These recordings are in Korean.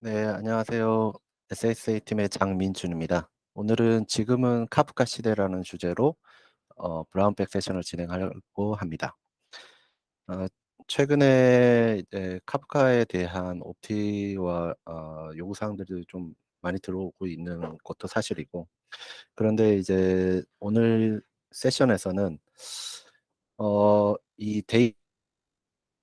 네, 안녕하세요. SSA 팀의 장민준입니다. 오늘은 지금은 카프카 시대라는 주제로 브라운백 세션을 진행하려고 합니다. 어, 최근에 이제 카프카에 대한 옵티와 요구사항들이 좀 많이 들어오고 있는 것도 사실이고, 그런데 이제 오늘 세션에서는 이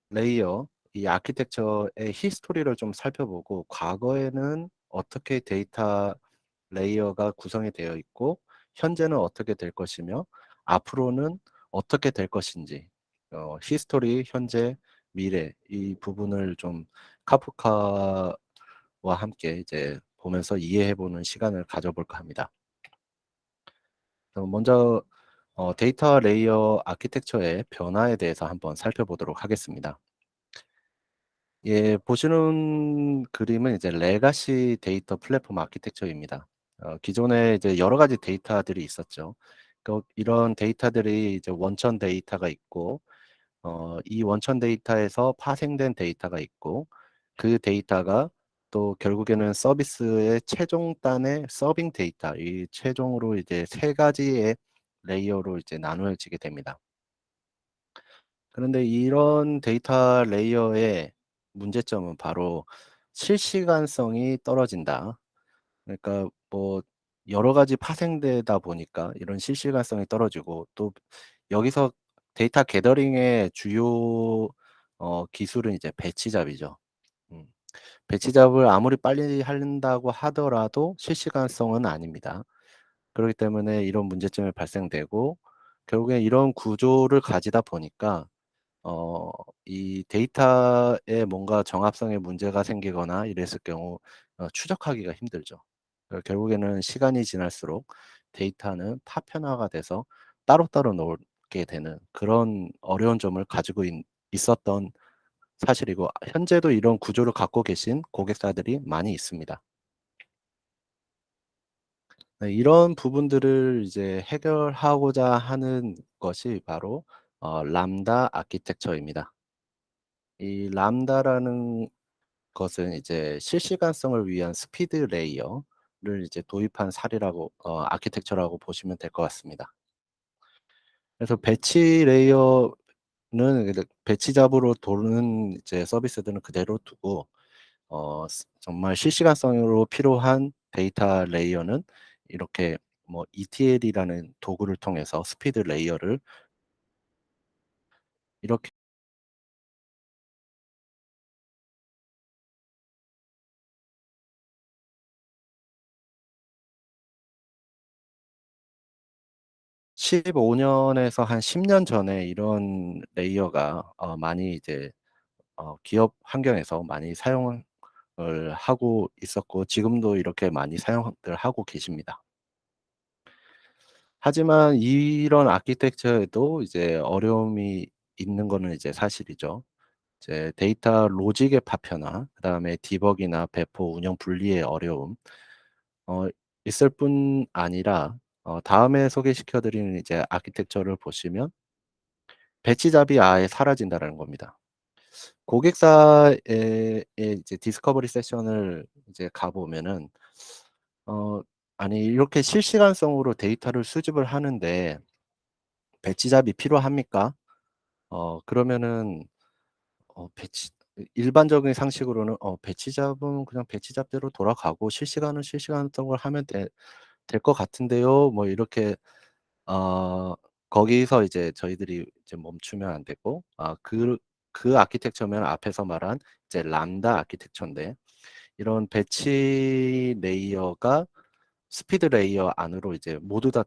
레이어, 이 아키텍처의 히스토리를 좀 살펴보고, 과거에는 어떻게 데이터 레이어가 구성이 되어 있고, 현재는 어떻게 될 것이며, 앞으로는 어떻게 될 것인지, 히스토리, 현재, 미래, 이 부분을 좀 카프카와 함께 이제 보면서 이해해보는 시간을 가져볼까 합니다. 먼저 데이터 레이어 아키텍처의 변화에 대해서 한번 살펴보도록 하겠습니다. 예, 보시는 그림은 이제 레가시 데이터 플랫폼 아키텍처입니다. 기존에 이제 여러 가지 데이터들이 있었죠. 이런 데이터들이 이제 원천 데이터가 있고, 이 원천 데이터에서 파생된 데이터가 있고, 그 데이터가 또 결국에는 서비스의 최종단의 서빙 데이터, 이 최종으로 이제 세 가지의 레이어로 이제 나누어지게 됩니다. 그런데 이런 데이터 레이어의 문제점은 바로 실시간성이 떨어진다. 그러니까 뭐 여러 가지 파생되다 보니까 이런 실시간성이 떨어지고, 또 여기서 데이터 게더링의 주요 기술은 이제 배치잡이죠. 음. 배치잡을 아무리 빨리 한다고 하더라도 실시간성은 아닙니다. 그렇기 때문에 이런 문제점이 발생되고, 결국에 이런 구조를 가지다 보니까 어, 이 데이터에 뭔가 정합성에 문제가 생기거나 이랬을 경우 추적하기가 힘들죠. 결국에는 시간이 지날수록 데이터는 파편화가 돼서 따로따로 놓게 되는 그런 어려운 점을 가지고 있었던 사실이고, 현재도 이런 구조를 갖고 계신 고객사들이 많이 있습니다. 네, 이런 부분들을 이제 해결하고자 하는 것이 바로 람다 아키텍처입니다. 이 람다라는 것은 이제 실시간성을 위한 스피드 레이어를 이제 도입한 사례라고 아키텍처라고 보시면 될 것 같습니다. 그래서 배치 레이어는 배치 잡으로 도는 이제 서비스들은 그대로 두고, 정말 실시간성으로 필요한 데이터 레이어는 이렇게 뭐 ETL이라는 도구를 통해서 스피드 레이어를 이렇게 15년에서 한 10년 전에 이런 레이어가 많이 이제 기업 환경에서 많이 사용을 하고 있었고, 지금도 이렇게 많이 사용을 하고 계십니다. 하지만 이런 아키텍처에도 이제 어려움이 있는 거는 이제 사실이죠. 이제 데이터 로직의 파편화, 그다음에 디버기나 배포, 운영 분리의 어려움 어 있을 뿐 아니라, 다음에 소개시켜 드리는 이제 아키텍처를 보시면 배치잡이 아예 사라진다라는 겁니다. 고객사에 이제 디스커버리 세션을 이제 가 보면은 어 아니 이렇게 실시간성으로 데이터를 수집을 하는데 배치잡이 필요합니까? 그러면은 배치 일반적인 상식으로는 배치잡은 그냥 배치잡대로 돌아가고 실시간은 실시간성으로 하면 될 것 같은데요. 뭐 이렇게 어 거기서 이제 저희들이 이제 멈추면 안 되고, 그 아키텍처면 앞에서 말한 이제 람다 아키텍처인데, 이런 배치 레이어가 스피드 레이어 안으로 이제 모두 다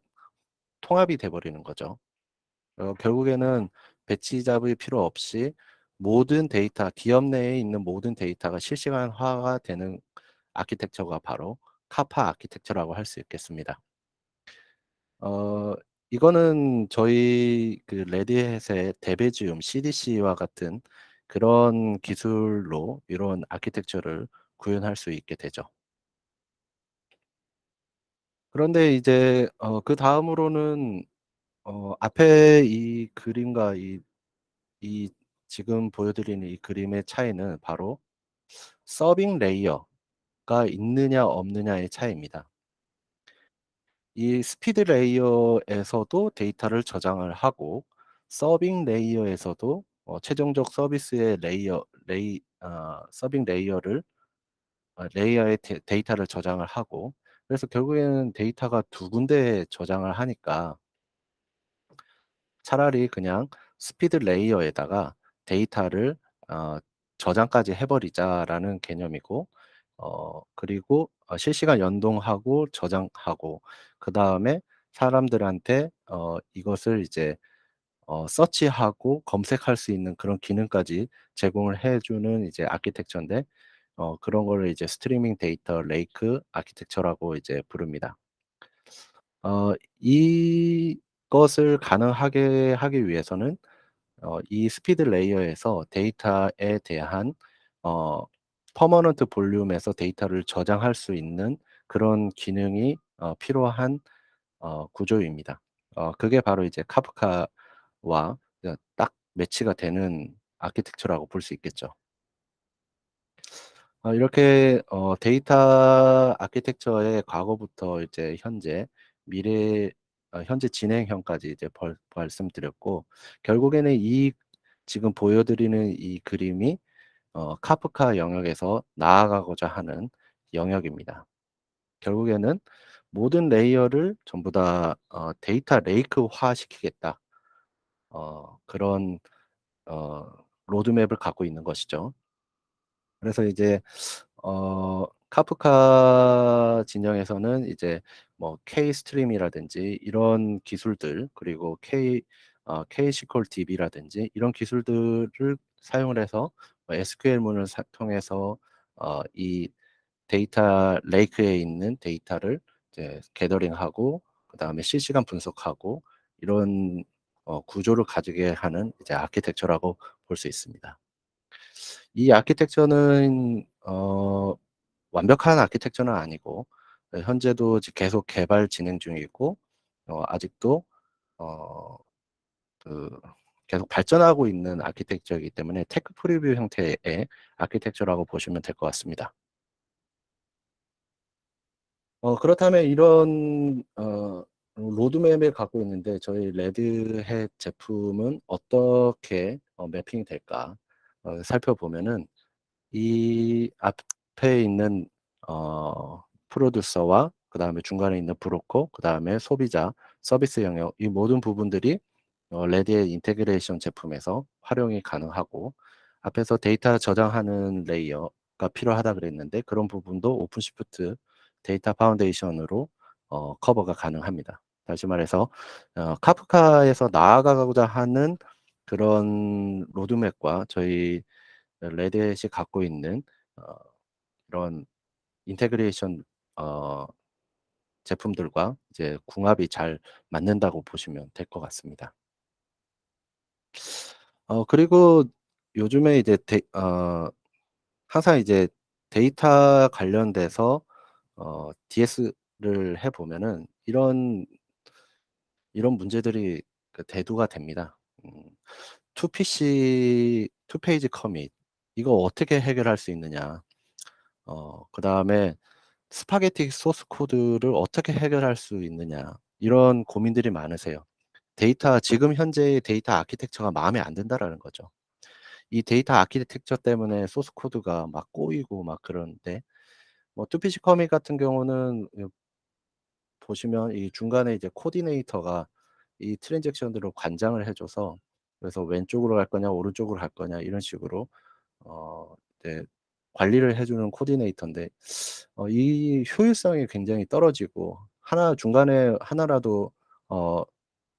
통합이 돼 버리는 거죠. 결국에는 배치 잡이 필요 없이 모든 데이터, 기업 내에 있는 모든 데이터가 실시간화가 되는 아키텍처가 바로 카파 아키텍처라고 할 수 있겠습니다. 어 이거는 저희 그 레드햇의 데베지움 CDC와 같은 그런 기술로 이런 아키텍처를 구현할 수 있게 되죠. 그런데 이제 그다음으로는 앞에 이 그림과 이 지금 보여 드리는 이 그림의 차이는 바로 서빙 레이어. 있느냐 없느냐의 차이입니다. 이 스피드 레이어에서도 데이터를 저장을 하고 서빙 레이어에서도 최종적 서비스의 서빙 레이어를 레이어의 데이터를 저장을 하고, 그래서 결국에는 데이터가 두 군데에 저장을 하니까 차라리 그냥 스피드 레이어에다가 데이터를 어 저장까지 해 버리자라는 개념이고, 그리고 실시간 연동하고 저장하고, 그다음에 사람들한테 이것을 이제 서치하고 검색할 수 있는 그런 기능까지 제공을 해 주는 이제 아키텍처인데, 그런 거를 이제 스트리밍 데이터 레이크 아키텍처라고 이제 부릅니다. 이것을 가능하게 하기 위해서는 이 스피드 레이어에서 데이터에 대한 어 퍼머넌트 볼륨에서 데이터를 저장할 수 있는 그런 기능이 필요한 구조입니다. 그게 바로 이제 카프카와 딱 매치가 되는 아키텍처라고 볼 수 있겠죠. 이렇게 데이터 아키텍처의 과거부터 이제 현재, 미래, 현재 진행형까지 이제 말씀드렸고, 결국에는 이 지금 보여 드리는 이 그림이 카프카 영역에서 나아가고자 하는 영역입니다. 결국에는 모든 레이어를 전부 다 데이터 레이크화 시키겠다. 그런 어 로드맵을 갖고 있는 것이죠. 그래서 이제 카프카 진영에서는 이제 뭐 K-스트림이라든지 이런 기술들, 그리고 K-SQL DB라든지 이런 기술들을 사용을 해서 SQL문을 통해서 이 데이터 레이크에 있는 데이터를 이제 게더링하고, 그다음에 실시간 분석하고, 이런 구조를 가지게 하는 이제 아키텍처라고 볼 수 있습니다. 이 아키텍처는 완벽한 아키텍처는 아니고, 현재도 계속 개발 진행 중이고, 아직도 어 그 계속 발전하고 있는 아키텍처이기 때문에 테크 프리뷰 형태의 아키텍처라고 보시면 될 것 같습니다. 그렇다면 이런 로드맵을 갖고 있는데 저희 레드햇 제품은 어떻게 매핑이 될까 살펴보면은, 이 앞에 있는 프로듀서와 그다음에 중간에 있는 브로커, 그다음에 소비자, 서비스 영역, 이 모든 부분들이 레드의 인테그레이션 제품에서 활용이 가능하고, 앞에서 데이터 저장하는 레이어가 필요하다 그랬는데 그런 부분도 오픈시프트 데이터 파운데이션으로 커버가 가능합니다. 다시 말해서 카프카에서 나아가고자 하는 그런 로드맵과 저희 레드햇이 갖고 있는 어 이런 인테그레이션 어 제품들과 이제 궁합이 잘 맞는다고 보시면 될 것 같습니다. 그리고 요즘에 이제 항상 이제 데이터 관련돼서 DS를 해 보면은 이런 문제들이 대두가 됩니다. 투 페이지 커밋, 이거 어떻게 해결할 수 있느냐. 그다음에 스파게티 소스 코드를 어떻게 해결할 수 있느냐. 이런 고민들이 많으세요. 지금 현재의 데이터 아키텍처가 마음에 안 든다라는 거죠. 이 데이터 아키텍처 때문에 소스 코드가 막 꼬이고 막 그러는데, 뭐 투피시 커밋 같은 경우는 보시면 이 중간에 이제 코디네이터가 이 트랜잭션들을 관장을 해 줘서, 그래서 왼쪽으로 갈 거냐 오른쪽으로 갈 거냐 이런 식으로 이제 관리를 해 주는 코디네이터인데, 이 효율성이 굉장히 떨어지고, 중간에 하나라도 어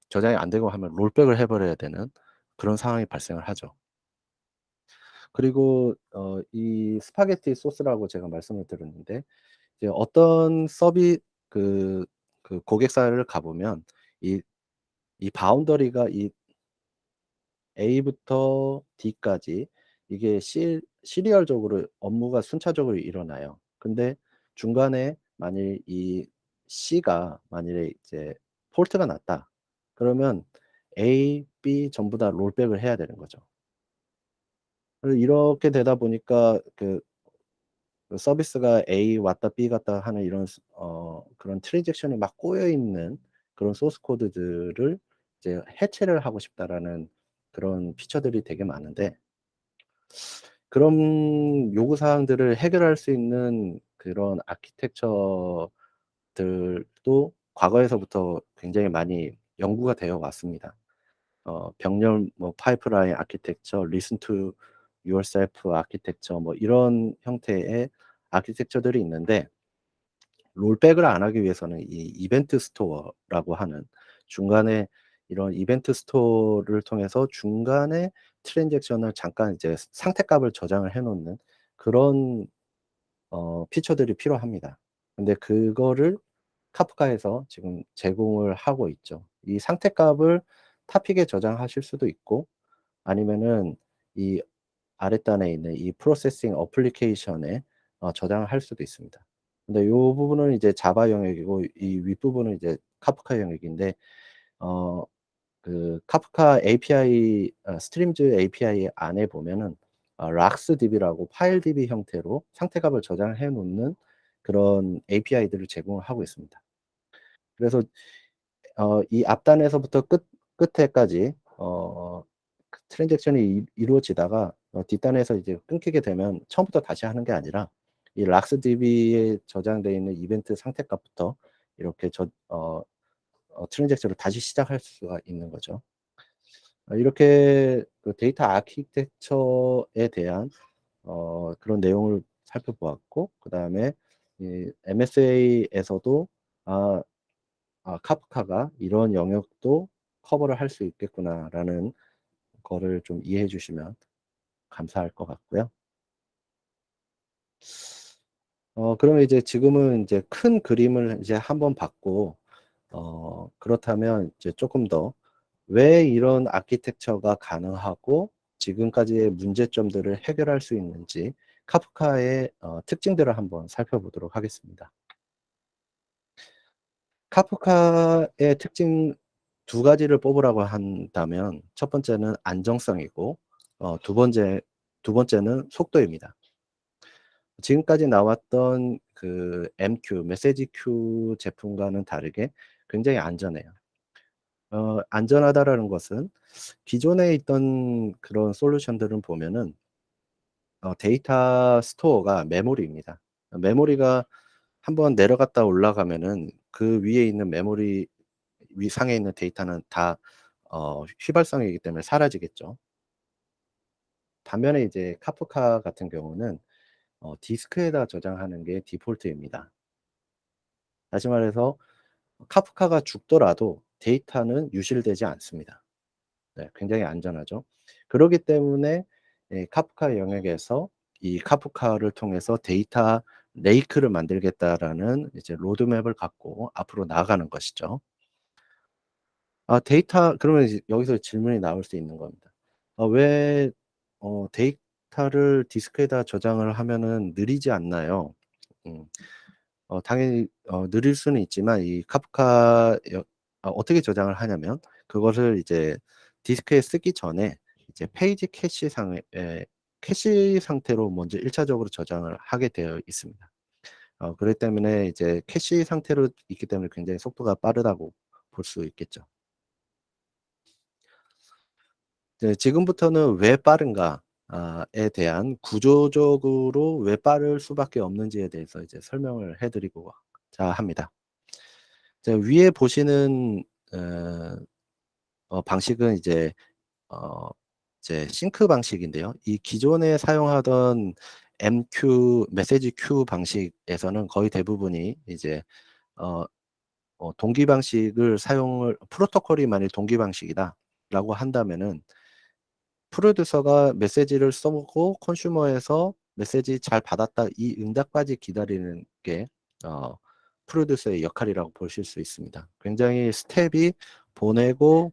저장이 안 되고 하면 롤백을 해 버려야 되는 그런 상황이 발생을 하죠. 그리고 이 스파게티 소스라고 제가 말씀을 드렸는데, 이제 어떤 그 고객사를 가 보면 이 바운더리가 이 A부터 D까지 이게 시리얼적으로 업무가 순차적으로 일어나요. 근데 중간에 만일 이 C가 만일에 이제 폴트가 났다. 그러면 A, B 전부 다 롤백을 해야 되는 거죠. 이렇게 되다 보니까 그 서비스가 A 왔다 B 갔다 하는 이런 그런 트랜잭션이 막 꼬여 있는 그런 소스 코드들을 이제 해체를 하고 싶다라는 그런 피처들이 되게 많은데, 그런 요구 사항들을 해결할 수 있는 그런 아키텍처들도 과거에서부터 굉장히 많이 연구가 되어 왔습니다. 병렬 뭐 파이프라인 아키텍처, listen to yourself 아키텍처 뭐 이런 형태의 아키텍처들이 있는데, 롤백을 안 하기 위해서는 이 이벤트 스토어라고 하는 중간에 이런 이벤트 스토어를 통해서 중간에 트랜잭션을 잠깐 이제 상태값을 저장을 해 놓는 그런 피처들이 필요합니다. 근데 그거를 카프카에서 지금 제공을 하고 있죠. 이 상태값을 타픽에 저장하실 수도 있고, 아니면은 이 아랫단에 있는 이 프로세싱 어플리케이션에 저장을 할 수도 있습니다. 근데 요 부분은 이제 자바 영역이고, 이 윗부분은 이제 카프카 영역인데, 어 그 카프카 API, 스트림즈 API 안에 보면은 락스DB라고 파일 DB 형태로 상태값을 저장해 놓는 그런 API들을 제공을 하고 있습니다. 그래서 이 앞단에서부터 끝에까지 그 트랜잭션이 이루어지다가 뒷단에서 이제 끊기게 되면 처음부터 다시 하는 게 아니라, 이 락스DB에 저장되어 있는 이벤트 상태값부터 이렇게 트랜잭션을 다시 시작할 수가 있는 거죠. 이렇게 그 데이터 아키텍처에 대한 그런 내용을 살펴보았고, 그다음에 이 MSA에서도 아 카프카가 이런 영역도 커버를 할 수 있겠구나라는 거를 좀 이해해 주시면 감사할 것 같고요. 그러면 이제 지금은 이제 큰 그림을 이제 한번 봤고, 그렇다면 이제 조금 더 왜 이런 아키텍처가 가능하고 지금까지의 문제점들을 해결할 수 있는지, 카프카의 특징들을 한번 살펴보도록 하겠습니다. 카프카의 특징 두 가지를 뽑으라고 한다면, 첫 번째는 안정성이고, 두 번째는 속도입니다. 지금까지 나왔던 그 MQ, 메시지 큐 제품과는 다르게 굉장히 안전해요. 안전하다라는 것은 기존에 있던 그런 솔루션들은 보면은 데이터 스토어가 메모리입니다. 메모리가 한번 내려갔다 올라가면은 그 위에 있는 메모리 위상에 있는 데이터는 다 휘발성이기 때문에 사라지겠죠. 반면에 이제 카프카 같은 경우는 디스크에다 저장하는 게 디폴트입니다. 다시 말해서 카프카가 죽더라도 데이터는 유실되지 않습니다. 네, 굉장히 안전하죠. 그러기 때문에 카프카 영역에서 이 카프카를 통해서 데이터 레이크를 만들겠다라는 이제 로드맵을 갖고 앞으로 나아가는 것이죠. 데이터, 그러면 이제 여기서 질문이 나올 수 있는 겁니다. 왜 데이터를 디스크에다 저장을 하면은 느리지 않나요? 음. 당연히 느릴 수는 있지만, 이 카프카 어떻게 저장을 하냐면, 그것을 이제 디스크에 쓰기 전에 이제 페이지 캐시 상태로 먼저 1차적으로 저장을 하게 되어 있습니다. 그렇기 때문에 이제 캐시 상태로 있기 때문에 굉장히 속도가 빠르다고 볼 수 있겠죠. 이제 지금부터는 왜 빠른가 에 대한, 구조적으로 왜 빠를 수밖에 없는지에 대해서 이제 설명을 해 드리고자 합니다. 위에 보시는 어 방식은 어 이제 싱크 방식인데요. 이 기존에 사용하던 MQ, 메시지 큐 방식에서는 거의 대부분이 이제 어 동기 방식을 사용을, 프로토콜이 만일 동기 방식이다라고 한다면은, 프로듀서가 메시지를 써보고 컨슈머에서 메시지 잘 받았다 이 응답까지 기다리는 게 프로듀서의 역할이라고 보실 수 있습니다. 굉장히 스텝이 보내고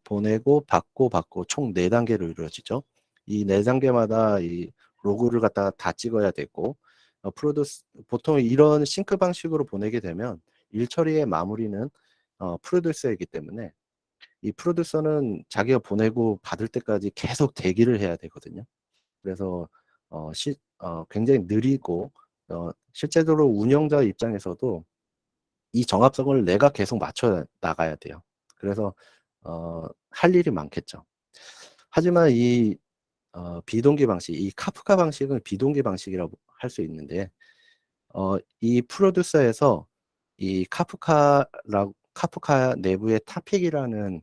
받고 총 4단계로 이루어지죠. 이 4단계마다 이 로그를 갖다가 다 찍어야 되고, 프로듀스 보통 이런 싱크 방식으로 보내게 되면 일 처리의 마무리는 프로듀서이기 때문에, 이 프로듀서는 자기가 보내고 받을 때까지 계속 대기를 해야 되거든요. 그래서 굉장히 느리고 실제적으로 운영자 입장에서도 이 정합성을 내가 계속 맞춰 나가야 돼요. 그래서 할 일이 많겠죠. 하지만 이 비동기 방식, 이 카프카 방식은 비동기 방식이라고 할 수 있는데, 이 프로듀서에서 이 카프카 내부의 타픽이라는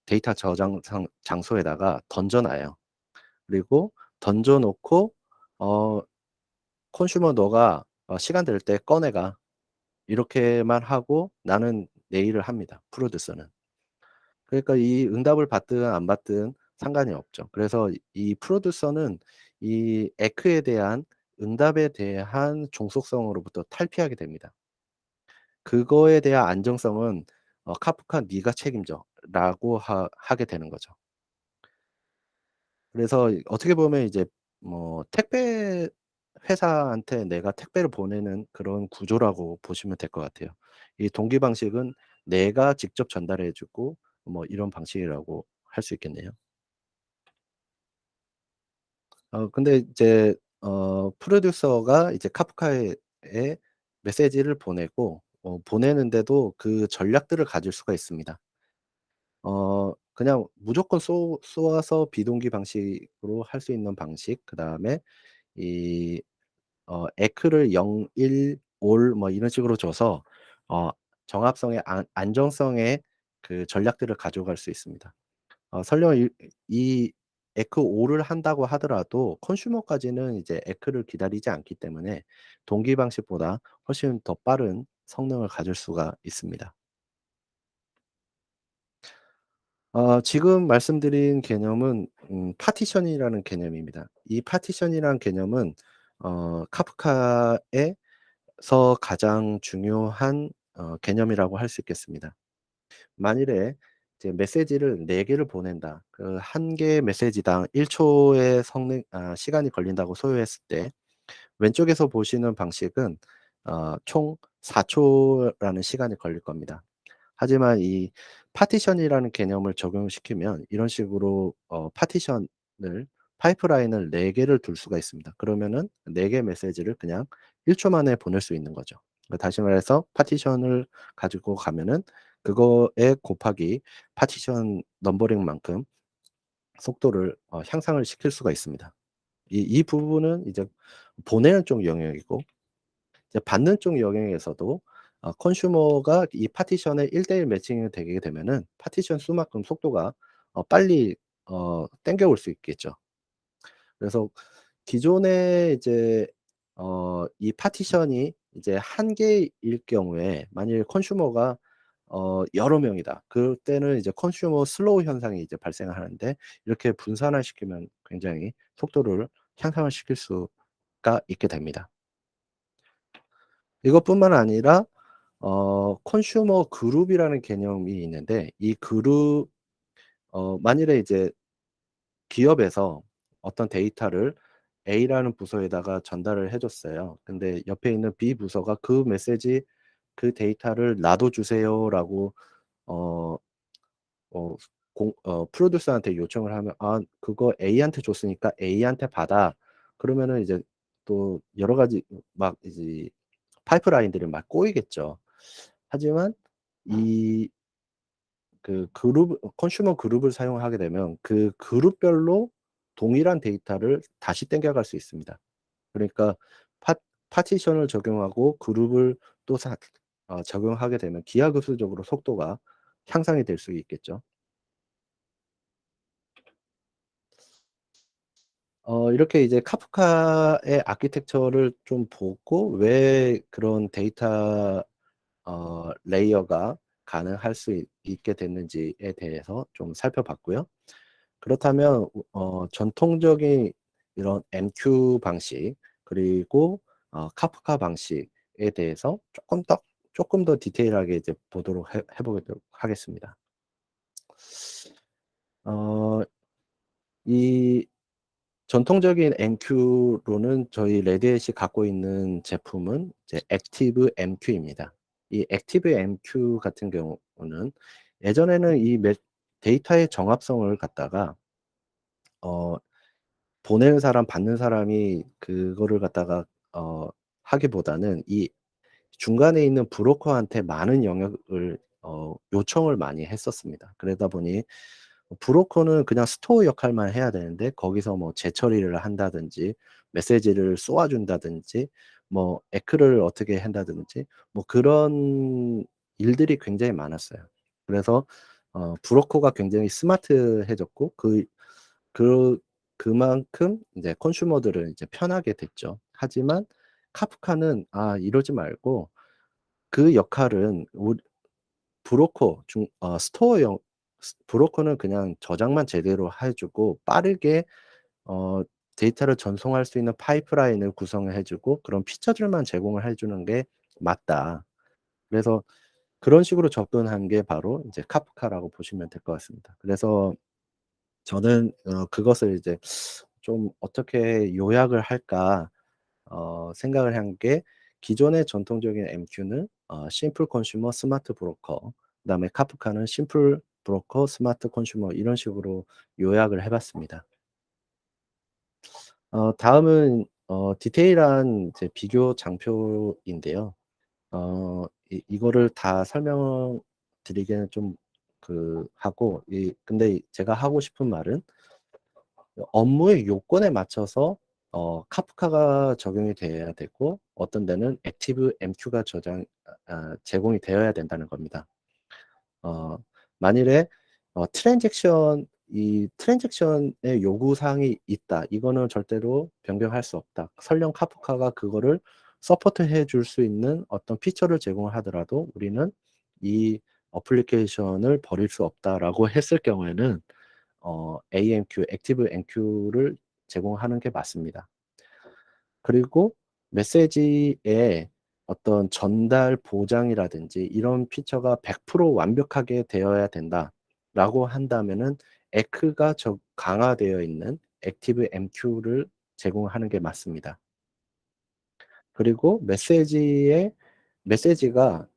데이터 저장 장소에다가 던져 놔요. 그리고 던져 놓고 어 "컨슈머 너가 시간 될 때 꺼내가." 이렇게만 하고 나는 내 일을 합니다, 프로듀서는. 그러니까 이 응답을 받든 안 받든 상관이 없죠. 그래서 이 프로듀서는 이 에크에 대한 응답에 대한 종속성으로부터 탈피하게 됩니다. 그거에 대한 안정성은 "카프카 네가 책임져."라고 하게 되는 거죠. 그래서 어떻게 보면 이제 뭐 택배 회사한테 내가 택배를 보내는 그런 구조라고 보시면 될 것 같아요. 이 동기 방식은 내가 직접 전달해 주고 뭐 이런 방식이라고 할 수 있겠네요. 근데 이제 프로듀서가 이제 카프카에 메시지를 보내고 보내는데도 그 전략들을 가질 수가 있습니다. 그냥 무조건 쏘아서 비동기 방식으로 할 수 있는 방식, 그다음에 이 에크를 0, 1, 올 뭐 이런 식으로 줘서 어 정합성의 안정성의 그 전략들을 가져갈 수 있습니다. 설령 이 에크 5를 한다고 하더라도 컨슈머까지는 이제 에크를 기다리지 않기 때문에 동기 방식보다 훨씬 더 빠른 성능을 가질 수가 있습니다. 지금 말씀드린 개념은 파티션이라는 개념입니다. 이 파티션이라는 개념은 카프카에서 가장 중요한 개념이라고 할 수 있겠습니다. 만일에 이제 메시지를 4 개를 보낸다. 그 한 개의 메시지당 1 초의 시간이 걸린다고 소요했을 때 왼쪽에서 보시는 방식은 총 4 초라는 시간이 걸릴 겁니다. 하지만 이 파티션이라는 개념을 적용시키면 이런 식으로 파이프라인을 4 개를 둘 수가 있습니다. 그러면은 4 개의 메시지를 그냥 1초 만에 보낼 수 있는 거죠. 다시 말해서 파티션을 가지고 가면은 그거에 곱하기 파티션 넘버링만큼 속도를 향상을 시킬 수가 있습니다. 이 부분은 이제 보내는 쪽 영역이고, 이제 받는 쪽 영역에서도 컨슈머가 이 파티션에 1대1 매칭이 되게 되면은 파티션 수만큼 속도가 빨리 당겨올 수 있겠죠. 그래서 기존에 이제 이 파티션이 이제 한 개일 경우에 만일 컨슈머가 여러 명이다. 그때는 이제 컨슈머 슬로우 현상이 이제 발생을 하는데, 이렇게 분산화 시키면 굉장히 속도를 향상을 시킬 수가 있게 됩니다. 이것뿐만 아니라 컨슈머 그룹이라는 개념이 있는데, 이 그룹 만일에 이제 기업에서 어떤 데이터를 A라는 부서에다가 전달을 해 줬어요. 근데 옆에 있는 B 부서가 그 데이터를 "나도 주세요."라고 어 프로듀서한테 요청을 하면 "아 그거 A한테 줬으니까 A한테 받아." 그러면은 이제 또 여러 가지 막 이제 파이프라인들이 막 꼬이겠죠. 하지만 이 컨슈머 그룹을 사용하게 되면 그 그룹별로 동일한 데이터를 다시 땡겨 갈 수 있습니다. 그러니까 파 파티션을 적용하고 그룹을 또 적용하게 되면 기하급수적으로 속도가 향상이 될 수 있겠죠. 이렇게 이제 카프카의 아키텍처를 좀 보고 왜 그런 데이터 레이어가 가능할 수 있게 됐는지에 대해서 좀 살펴봤고요. 그렇다면 전통적인 이런 MQ 방식, 그리고 카프카 방식에 대해서 조금 더 디테일하게 이제 보도록 해 보도록 하겠습니다. 어 이 전통적인 MQ로는 저희 레드햇이 갖고 있는 제품은 이제 액티브 MQ입니다. 이 액티브 MQ 같은 경우는 예전에는 이 데이터의 정합성을 갖다가 어 보내는 사람 받는 사람이 그거를 갖다가 어 하기보다는 이 중간에 있는 브로커한테 많은 영역을 요청을 많이 했었습니다. 그러다 보니 브로커는 그냥 스토어 역할만 해야 되는데 거기서 뭐 재처리를 한다든지 메시지를 쏘아 준다든지 뭐 에크를 어떻게 한다든지 뭐 그런 일들이 굉장히 많았어요. 그래서 브로커가 굉장히 스마트해졌고 그 그만큼 이제 컨슈머들은 이제 편하게 됐죠. 하지만 카프카는 이러지 말고 그 역할은 브로커 스토어용 브로커는 그냥 저장만 제대로 해 주고 빠르게 어 데이터를 전송할 수 있는 파이프라인을 구성해 주고 그런 피처들만 제공을 해 주는 게 맞다. 그래서 그런 식으로 접근한 게 바로 이제 카프카라고 보시면 될 것 같습니다. 그래서 저는 그것을 이제 좀 '어떻게 요약을 할까?' 생각을 한 게 기존의 전통적인 MQ는 심플 컨슈머 스마트 브로커 그다음에 카프카는 심플 브로커 스마트 컨슈머 이런 식으로 요약을 해 봤습니다. 다음은 디테일한 이제 비교 장표인데요. 이거를 다 설명드리기에는 좀 하고 근데 제가 하고 싶은 말은 업무의 요건에 맞춰서 카프카가 적용이 돼야 되고 어떤 데는 액티브 MQ가 제공이 되어야 된다는 겁니다. 어 만일에 트랜잭션의 요구 사항이 있다. 이거는 절대로 변경할 수 없다. 설령 카프카가 그거를 서포트해 줄 수 있는 어떤 피처를 제공하더라도 우리는 이 어플리케이션을 버릴 수 없다라고 했을 경우에는 AMQ, 액티브 MQ를 제공하는 게 맞습니다. 그리고 메시지의 어떤 전달 보장이라든지 이런 피처가 100% 완벽하게 되어야 된다라고 한다면은 에크가 강화되어 있는 액티브 MQ를 제공하는 게 맞습니다. 그리고 메시지가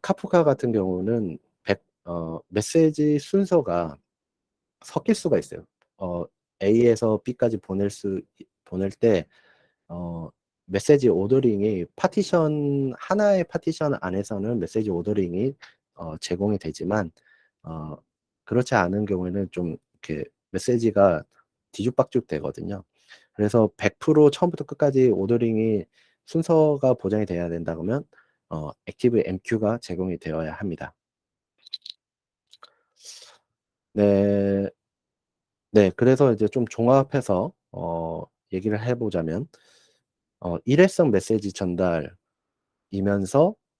카프카 같은 경우는 메시지 순서가 섞일 수가 있어요. 어 A에서 B까지 보낼 때 어 메시지 오더링이 하나의 파티션 안에서는 메시지 오더링이 제공이 되지만 어 그렇지 않은 경우에는 좀 이렇게 메시지가 뒤죽박죽 되거든요. 그래서 100% 처음부터 끝까지 오더링이 순서가 보장이 돼야 된다 그러면 액티브 MQ가 제공이 되어야 합니다. 네. 네. 그래서 이제 좀 종합해서 얘기를 해 보자면 일회성 메시지 전달이면서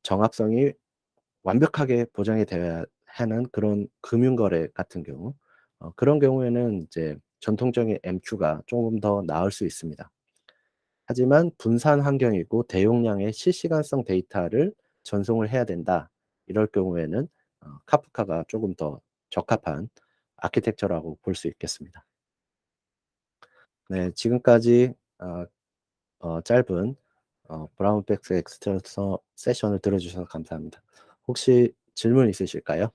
정합성이 완벽하게 보장이 되어야 하는 그런 금융 거래 같은 경우 그런 경우에는 이제 전통적인 MQ가 조금 더 나을 수 있습니다. 하지만 분산 환경이고 대용량의 실시간성 데이터를 전송을 해야 된다. 이럴 경우에는 카프카가 조금 더 적합한 아키텍처라고 볼 수 있겠습니다. 네. 지금까지 짧은 브라운 백스 엑스트라서 세션을 들어 주셔서 감사합니다. 혹시 질문 있으실까요?